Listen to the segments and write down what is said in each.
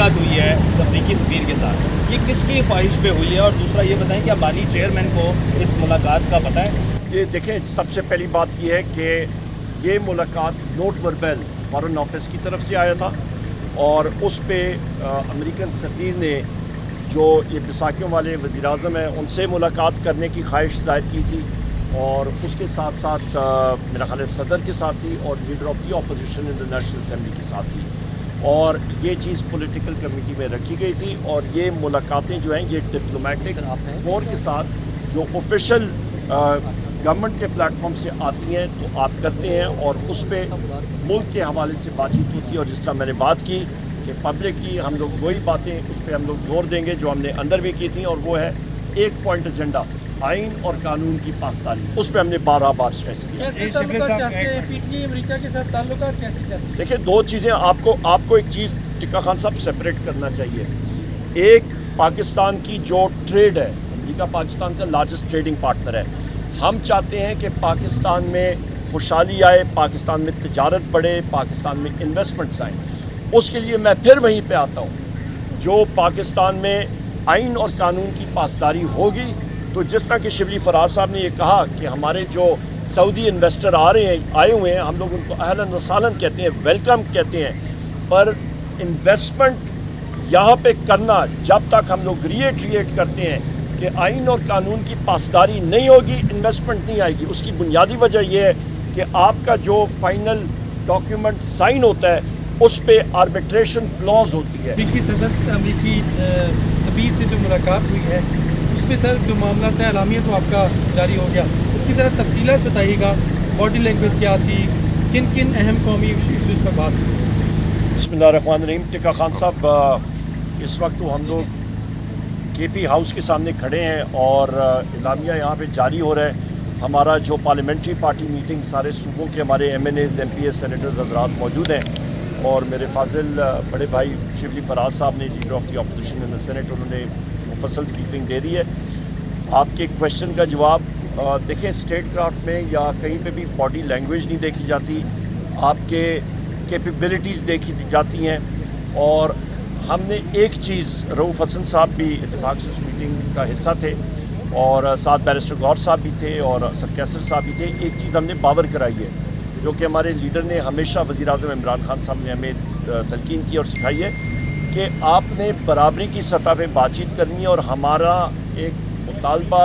मुलाकात हुई है अमरीकी सफ़ीर के साथ, ये किसकी ख्वाहिश पे हुई है? और दूसरा ये बताएं कि अबानी चेयरमैन को इस मुलाकात का पता है? ये देखें, सबसे पहली बात ये है कि ये मुलाकात नोट वर्बल फॉरेन ऑफिस की तरफ से आया था और उस पर अमेरिकन सफ़ीर ने जो ये बैसाखियों वाले वज़ीर-ए-आज़म हैं उनसे मुलाकात करने की ख्वाहिश ज़ाहिर की थी और उसके साथ साथ मेरा ख्याल है सदर के साथ थी और leader of the opposition in the national assembly के साथ थी और ये चीज़ पॉलिटिकल कमेटी में रखी गई थी और ये मुलाकातें जो हैं ये डिप्लोमेटिक कोर के साथ जो ऑफिशियल गवर्नमेंट के प्लेटफॉर्म से आती हैं तो आप करते हैं और उस पर मुल्क के हवाले से बातचीत होती है और जिस तरह मैंने बात की कि पब्लिकली हम लोग वही बातें उस पर हम लोग जोर देंगे जो हमने अंदर भी की थी और वो है एक पॉइंट एजेंडा आइन और कानून की पासदारी, उस पर हमने 12 बार स्ट्रेस किया। देखिए, दो चीज़ें आपको एक चीज़ टिक्का खान साहब सेपरेट करना चाहिए। एक पाकिस्तान की जो ट्रेड है, अमेरिका पाकिस्तान का लार्जेस्ट ट्रेडिंग पार्टनर है, हम चाहते हैं कि पाकिस्तान में खुशहाली आए, पाकिस्तान में तिजारत बढ़े, पाकिस्तान में इन्वेस्टमेंट्स आए। उसके लिए मैं फिर वहीं पे आता हूँ, जो पाकिस्तान में आइन और कानून की पासदारी होगी तो जिस तरह के शिबली फराज साहब ने ये कहा कि हमारे जो सऊदी इन्वेस्टर आए हुए हैं, हम लोग उनको अहलन व सालन कहते हैं, वेलकम कहते हैं, पर इन्वेस्टमेंट यहाँ पे करना जब तक हम लोग रिएट्रिएट करते हैं कि आइन और कानून की पासदारी नहीं होगी, इन्वेस्टमेंट नहीं आएगी। उसकी बुनियादी वजह यह है कि आपका जो फाइनल डॉक्यूमेंट साइन होता है उस पर आर्बिट्रेशन क्लॉज होती है। अमेरिकी सदस्य अमेरिकी सफ़ीर से जो मुलाकात हुई है उस पर सर जो मामला था एलामिया तो आपका जारी हो गया, उसकी ज़रा तफसीलात बताइएगा, बॉडी लैंग्वेज क्या थी, किन किन अहम कौमी इशूज़ पर बात हुई? बिस्मिल्लाहिर्रहमानिर्रहीम। टिक्का खान साहब, इस वक्त तो हम लोग KP हाउस के सामने खड़े हैं और एलामिया यहाँ पे जारी हो रहा है। हमारा जो पार्लियामेंट्री पार्टी मीटिंग सारे सूबों के हमारे MNAs MPs सेनेटर्स हजरात मौजूद हैं और मेरे फाजिल बड़े भाई शिबली फराज साहब ने leader of the opposition in the senate, उन्होंने मुफस्सल ब्रीफिंग दे दी है। आपके क्वेश्चन का जवाब देखें, स्टेट क्राफ्ट में या कहीं पे भी बॉडी लैंग्वेज नहीं देखी जाती, आपके कैपेबिलिटीज़ देखी जाती हैं। और हमने एक चीज़, रऊफ़ हसन साहब भी इत्तेफाक से उस मीटिंग का हिस्सा थे और साथ बैरिस्टर गौर साहब भी थे और असद कैसर साहब भी थे, एक चीज़ हमने बावर कराई है जो कि हमारे लीडर ने हमेशा वज़ीर-ए-आज़म इमरान खान साहब ने हमें तलकीन की और सिखाई है कि आपने बराबरी की सतह पे बातचीत करनी है। और हमारा एक मुतालबा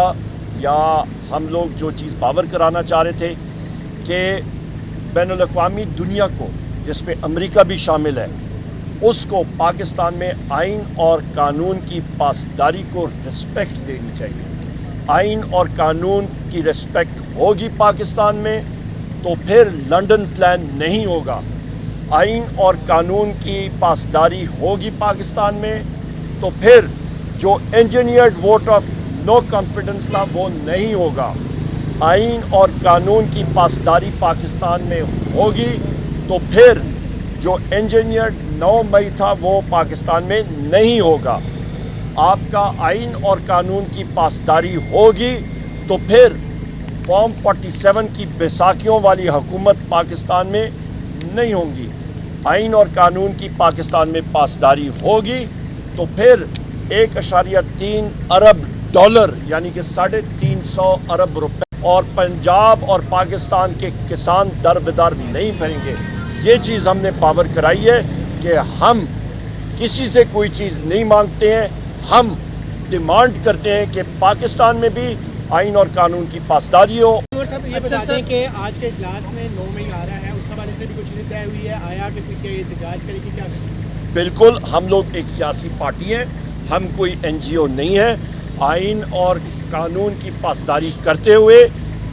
या हम लोग जो चीज़ बावर कराना चाह रहे थे कि बैनुल-अक़वामी दुनिया को, जिसमें अमेरिका भी शामिल है, उसको पाकिस्तान में आइन और कानून की पासदारी को रिस्पेक्ट देनी चाहिए। आइन और कानून की रिस्पेक्ट होगी पाकिस्तान में तो फिर लंदन प्लान नहीं होगा। आइन और कानून की पासदारी होगी पाकिस्तान में तो फिर जो engineered vote of no confidence था वो नहीं होगा। आइन और कानून की पासदारी पाकिस्तान में होगी तो फिर जो इंजीनियर्ड 9 मई था वो पाकिस्तान में नहीं होगा। आपका आइन और कानून की पासदारी होगी तो फिर फॉर्म 47 की बैसाखियों वाली हुकूमत पाकिस्तान में नहीं होंगी। आइन और कानून की पाकिस्तान में पासदारी होगी तो फिर 1.3 अरब डॉलर यानी कि 350 अरब रुपए और पंजाब और पाकिस्तान के किसान दर बदर नहीं भरेंगे। ये चीज़ हमने पावर कराई है कि हम किसी से कोई चीज़ नहीं मांगते हैं, हम डिमांड करते हैं कि पाकिस्तान में भी आइन और कानून की पासदारी हो। साहब ये बता दें कि आज के इजलास में 9 मई आ रहा है, उस हवाले से भी कुछ चीज़ें तय हुई है, आया कि पीटीआई एहतजाज करेगी क्या? बिल्कुल, हम लोग एक सियासी पार्टी हैं, हम कोई NGO नहीं है। आइन और कानून की पासदारी करते हुए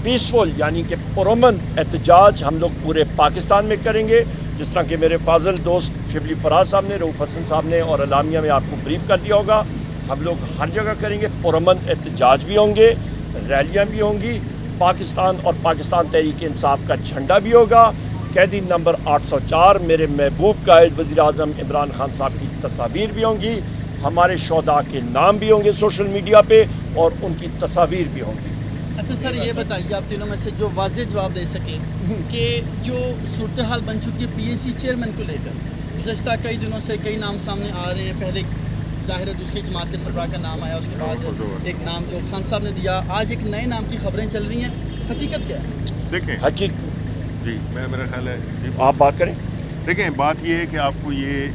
पीसफुल यानी कि पुरअमन एहतजाज हम लोग पूरे पाकिस्तान में करेंगे। जिस तरह के मेरे फाजिल दोस्त शिबली फराज साहब ने, रऊफ़ हसन साहब ने और एलामिया में आपको ब्रीफ कर दिया होगा, हम लोग हर जगह करेंगे। पुरअमन एहतजाज भी होंगे, रैलियाँ भी होंगी, पाकिस्तान और पाकिस्तान तहरीक इंसाफ का झंडा भी होगा। कैदी नंबर 804 मेरे महबूब कायद वज़ीर-ए-आज़म इमरान खान साहब की तस्वीर भी होंगी, हमारे शोधा के नाम भी होंगे सोशल मीडिया पे और उनकी तस्वीर भी होंगी। अच्छा सर, ये बताइए आप तीनों में से जो वाज़ेह जवाब दे सकें कि जो सूरत हाल बन चुकी है PAC चेयरमैन को लेकर, गुज़श्ता कई दिनों से कई नाम सामने आ रहे हैं। पहले ज़ाहिर है दूसरी जमात के सरबराह का नाम आया, उसके बाद एक नाम जो खान साहब ने दिया, आज एक नए नाम की खबरें चल रही हैं, हकीकत क्या है? देखें जी, मेरा ख्याल है जी, आप बात करें। देखें बात ये है कि आपको ये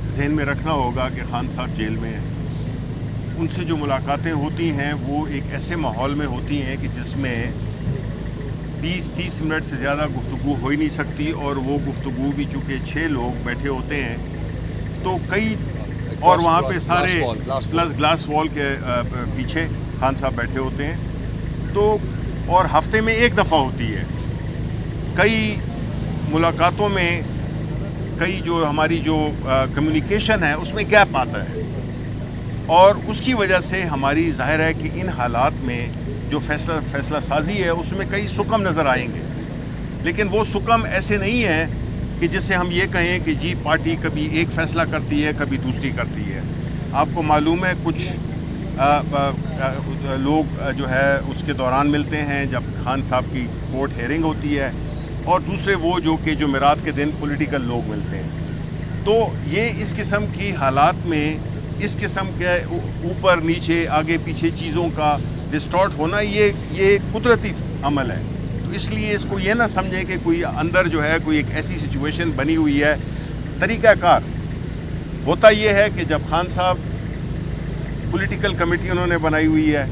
जहन में रखना होगा कि खान साहब जेल में हैं। उनसे जो मुलाकातें होती हैं वो एक ऐसे माहौल में होती हैं कि जिसमें 20-30 मिनट से ज़्यादा गुफ्तगू हो ही नहीं सकती, और वो गुफ्तगू भी चूँकि 6 लोग बैठे होते हैं तो कई, और वहाँ पे सारे प्लस ग्लास वॉल के पीछे खान साहब बैठे होते हैं, तो और हफ्ते में एक दफ़ा होती है। कई मुलाकातों में कई जो हमारी जो कम्युनिकेशन है उसमें गैप आता है, और उसकी वजह से हमारी ज़ाहिर है कि इन हालात में जो फैसला साजी है उसमें कई सुकम नज़र आएंगे, लेकिन वो सुकम ऐसे नहीं है कि जिससे हम ये कहें कि जी पार्टी कभी एक फ़ैसला करती है कभी दूसरी करती है। आपको मालूम है कुछ लोग जो है उसके दौरान मिलते हैं जब खान साहब की कोर्ट हेयरिंग होती है, और दूसरे वो जो कि जुमेरात के दिन पॉलिटिकल लोग मिलते हैं। तो ये इस किस्म की हालात में इस किस्म के ऊपर नीचे आगे पीछे चीज़ों का डिस्टॉर्ट होना ये कुदरती अमल है। तो इसलिए इसको ये ना समझें कि कोई अंदर जो है कोई एक ऐसी सिचुएशन बनी हुई है। तरीक़ाकार होता ये है कि जब खान साहब पॉलिटिकल कमेटी उन्होंने बनाई हुई है,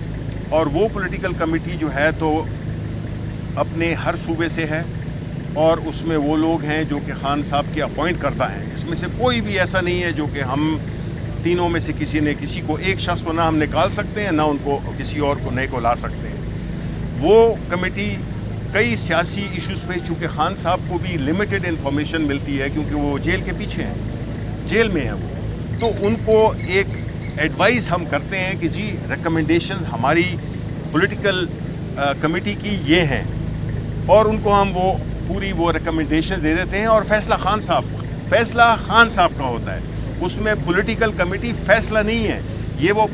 और वो पॉलिटिकल कमेटी जो है तो अपने हर सूबे से है, और उसमें वो लोग हैं जो कि खान साहब के अपॉइंट करता है। इसमें से कोई भी ऐसा नहीं है जो कि हम तीनों में से किसी को एक शख्स को ना हम निकाल सकते हैं ना उनको किसी और को नए को ला सकते हैं। वो कमेटी कई सियासी इश्यूज़ पे, चूँकि खान साहब को भी लिमिटेड इन्फॉर्मेशन मिलती है क्योंकि वो जेल के पीछे हैं, जेल में हैं वो, तो उनको एक एडवाइस हम करते हैं कि जी रिकमेंडेशंस हमारी पॉलिटिकल कमेटी की ये हैं, और उनको हम वो पूरी वो रिकमेंडेशन दे देते हैं, और फैसला खान साहब का होता है। उसमें पॉलिटिकल कमेटी फैसला नहीं है, ये वो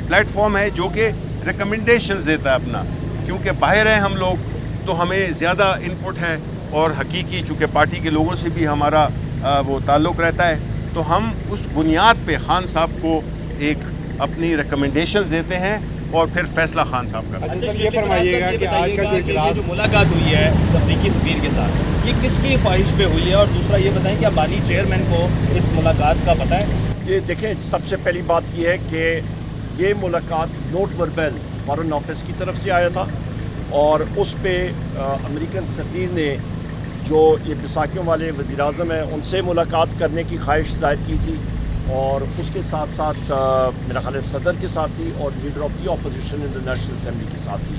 प्लेटफॉर्म है जो कि रिकमेंडेशंस देता है अपना, क्योंकि बाहर हैं हम लोग तो हमें ज़्यादा इनपुट है, और हकीकी चूँकि पार्टी के लोगों से भी हमारा वो ताल्लुक़ रहता है, तो हम उस बुनियाद पे खान साहब को एक अपनी रिकमेंडेशंस देते हैं और फिर फैसला खान साहब करते हैं। अच्छा ये फरमाइएगा कि आज का ये जो मुलाकात हुई है अफ्रीकी सफीर के साथ, ये किसकी ख्वाहिश पे हुई है, और दूसरा ये बताएं क्या बानी चेयरमैन को इस मुलाकात का पता है? ये देखें, सबसे पहली बात ये है कि ये मुलाकात नोट वर्बल फॉरेन ऑफिस की तरफ से आया था, और उस पर अमेरिकन सफ़ीर ने जो ये बैसाखियों वाले वज़ीर आज़म हैं उनसे मुलाकात करने की ख्वाहिश ज़ाहिर की थी, और उसके साथ साथ मेरा ख्याल है सदर के साथ थी, और leader of the opposition in the national assembly के साथ थी,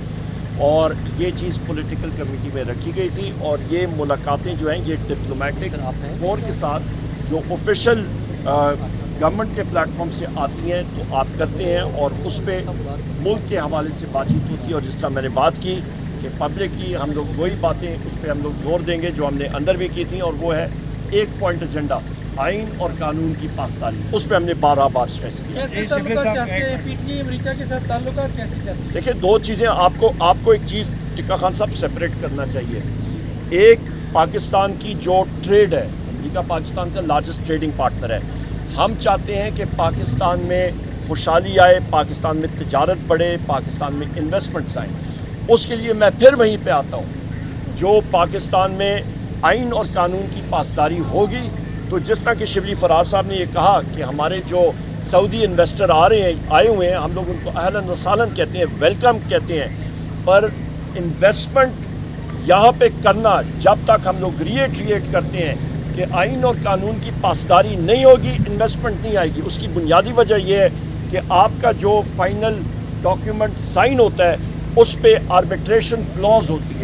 और ये चीज़ पॉलिटिकल कमेटी में रखी गई थी। और ये मुलाकातें जो हैं ये डिप्लोमेटिक कोर के साथ जो ऑफिशियल गवर्नमेंट के प्लेटफॉर्म से आती हैं तो आप करते हैं, और उस पर मुल्क के हवाले से बातचीत होती है। और जिस तरह मैंने बात की कि पब्लिकली हम लोग वही बातें उस पर हम लोग जोर देंगे जो हमने अंदर भी की थी, और वो है एक पॉइंट एजेंडा, आइन और कानून की पासदारी। उस पर हमने 12 बार स्ट्रेस किया। अमेरिका के साथ ताल्लुकात कैसे चलते हैं? देखिए, दो चीज़ें आपको एक चीज़ टिक्का खान साहब सेपरेट करना चाहिए। एक पाकिस्तान की जो ट्रेड है, अमेरिका पाकिस्तान का लार्जेस्ट ट्रेडिंग पार्टनर है। हम चाहते हैं कि पाकिस्तान में खुशहाली आए, पाकिस्तान में तिजारत बढ़े, पाकिस्तान में इन्वेस्टमेंट्स आए। उसके लिए मैं फिर वहीं पे आता हूँ, जो पाकिस्तान में आइन और कानून की पासदारी होगी तो जिस तरह कि शिबली फराज साहब ने ये कहा कि हमारे जो सऊदी इन्वेस्टर आए हुए हैं, हम लोग उनको अहलन व सालन कहते हैं, वेलकम कहते हैं, पर इन्वेस्टमेंट यहाँ पे करना जब तक हम लोग रिएट्रिएट करते हैं कि आइन और कानून की पासदारी नहीं होगी, इन्वेस्टमेंट नहीं आएगी। उसकी बुनियादी वजह यह है कि आपका जो फाइनल डॉक्यूमेंट साइन होता है उस पर आर्बिट्रेशन क्लॉज होती है।